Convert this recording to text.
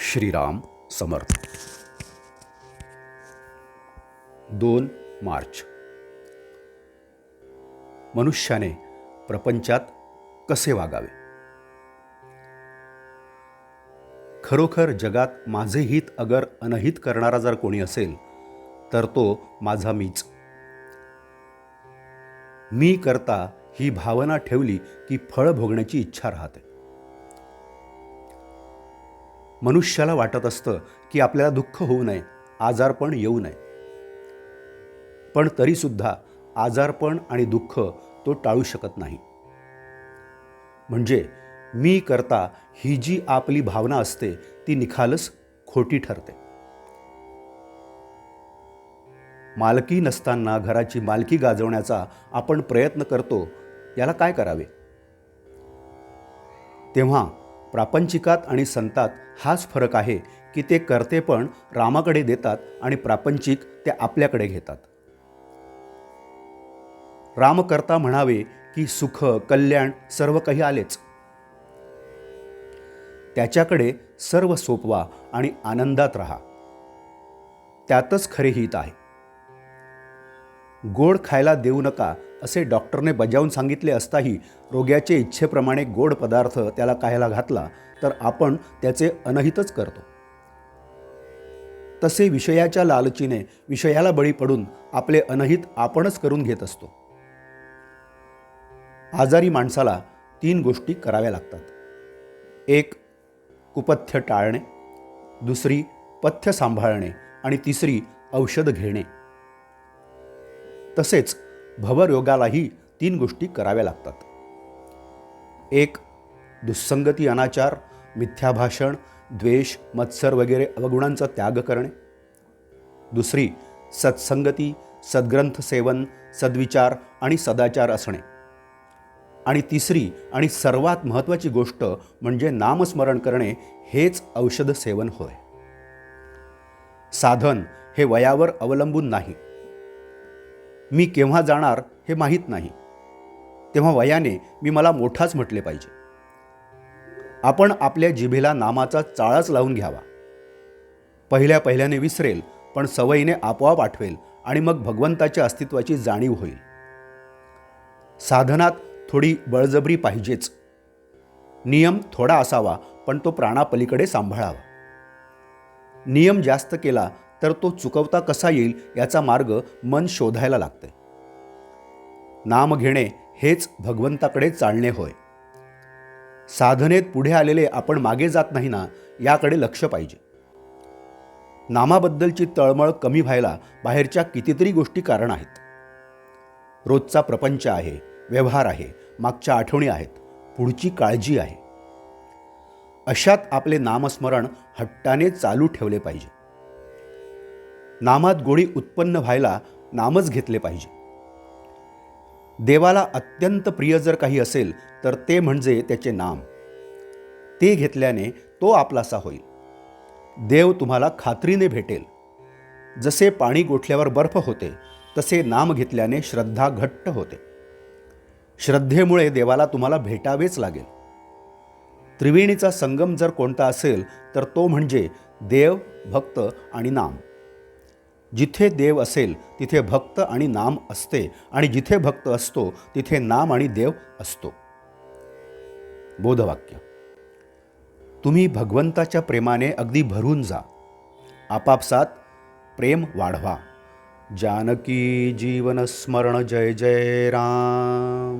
श्रीराम समर्थ. 2 मार्च. मनुष्याने प्रपंचात कसे वागावे. खरोखर जगात माझे हित अगर अनहित करणारा जर कोणी असेल तर तो माझा मीच. मी करता ही भावना ठेवली की फळ भोगण्याची इच्छा राहते. मनुष्याला वाटत असतं की आपल्याला दुःख होऊ नये, आजारपण येऊ नये, पण तरीसुद्धा आजारपण आणि दुःख तो टाळू शकत नाही. म्हणजे मी करता ही जी आपली भावना असते ती निखालस खोटी ठरते. मालकी नसताना घराची मालकी गाजवण्याचा आपण प्रयत्न करतो, याला काय करावे. तेव्हा प्रापंचिकात आणि संतात हाच फरक आहे की ते करते पण रामाकडे देतात आणि प्रापंचिक ते आपल्याकडे घेतात. राम करता म्हणावे की सुख कल्याण सर्व काही आलेच. त्याच्याकडे सर्व सोपवा आणि आनंदात राहा, त्यातच खरे हित आहे. गोड खायला देऊ नका असे डॉक्टरने बजावून सांगितले असताही रोग्याचे इच्छेप्रमाणे गोड पदार्थ त्याला खायला घातला तर आपण त्याचे अनहितच करतो. तसे विषयाच्या लालचीने विषयाला बळी पडून आपले अनहित आपणच करून घेत असतो. आजारी माणसाला 3 गोष्टी कराव्या लागतात. 1 कुपथ्य टाळणे, 2 पथ्य सांभाळणे आणि 3 औषध घेणे. तसेच भवरोगालाही 3 गोष्टी कराव्या लागतात. 1 दुस्संगती अनाचार, मिथ्याभाषण, द्वेष, मत्सर वगैरे अवगुणांचा त्याग करणे. 2 सत्संगती, सद्ग्रंथ सेवन, सद्विचार आणि सदाचार असणे. आणि 3 आणि सर्वात महत्त्वाची गोष्ट म्हणजे नामस्मरण करणे हेच औषध सेवन होय. साधन हे वयावर अवलंबून नाही. मी केव्हा जाणार हे माहीत नाही, तेव्हा वयाने मी मला मोठाच म्हटले पाहिजे. आपण आपल्या जिभेला नामाचा चाळाच लावून घ्यावा. पहिल्याने विसरेल, पण सवयीने आपोआप आठवेल आणि मग भगवंताच्या अस्तित्वाची जाणीव होईल. साधनात थोडी बळजबरी पाहिजेच. नियम थोडा असावा, पण तो प्राणापलीकडे सांभाळावा. नियम जास्त केला तर तो चुकवता कसा येईल याचा मार्ग मन शोधायला लागते. नाम घेणे हेच भगवंताकडे चालणे होय. साधनेत पुढे आलेले आपण मागे जात नाही ना, याकडे लक्ष पाहिजे. नामाबद्दलची तळमळ कमी व्हायला बाहेरच्या कितीतरी गोष्टी कारण आहेत. रोजचा प्रपंच आहे, व्यवहार आहे, मागच्या आठवणी आहेत, पुढची काळजी आहे. अशात आपले नामस्मरण हट्टाने चालू ठेवले पाहिजे. नामात गोडी उत्पन्न व्हायला नामच घेतले पाहिजे. देवाला अत्यंत प्रिय जर काही असेल तर ते म्हणजे त्याचे नाम. ते घेतल्याने तो आपलासा होईल. देव तुम्हाला खात्रीने भेटेल. जसे पाणी गोठल्यावर बर्फ होते तसे नाम घेतल्याने श्रद्धा घट्ट होते. श्रद्धेमुळे देवाला तुम्हाला भेटावेच लागेल. त्रिवेणीचा संगम जर कोणता असेल तर तो म्हणजे देव, भक्त आणि नाम. जिथे देव असेल तिथे भक्त आणि नाम असते, आणि जिथे भक्त असतो तिथे नाम आणि देव असतो. बोधवाक्य. तुम्ही भगवंताच्या प्रेमाने अगदी भरून जा. आपापसात प्रेम वाढवा. जानकी जीवन स्मरण. जय जय राम.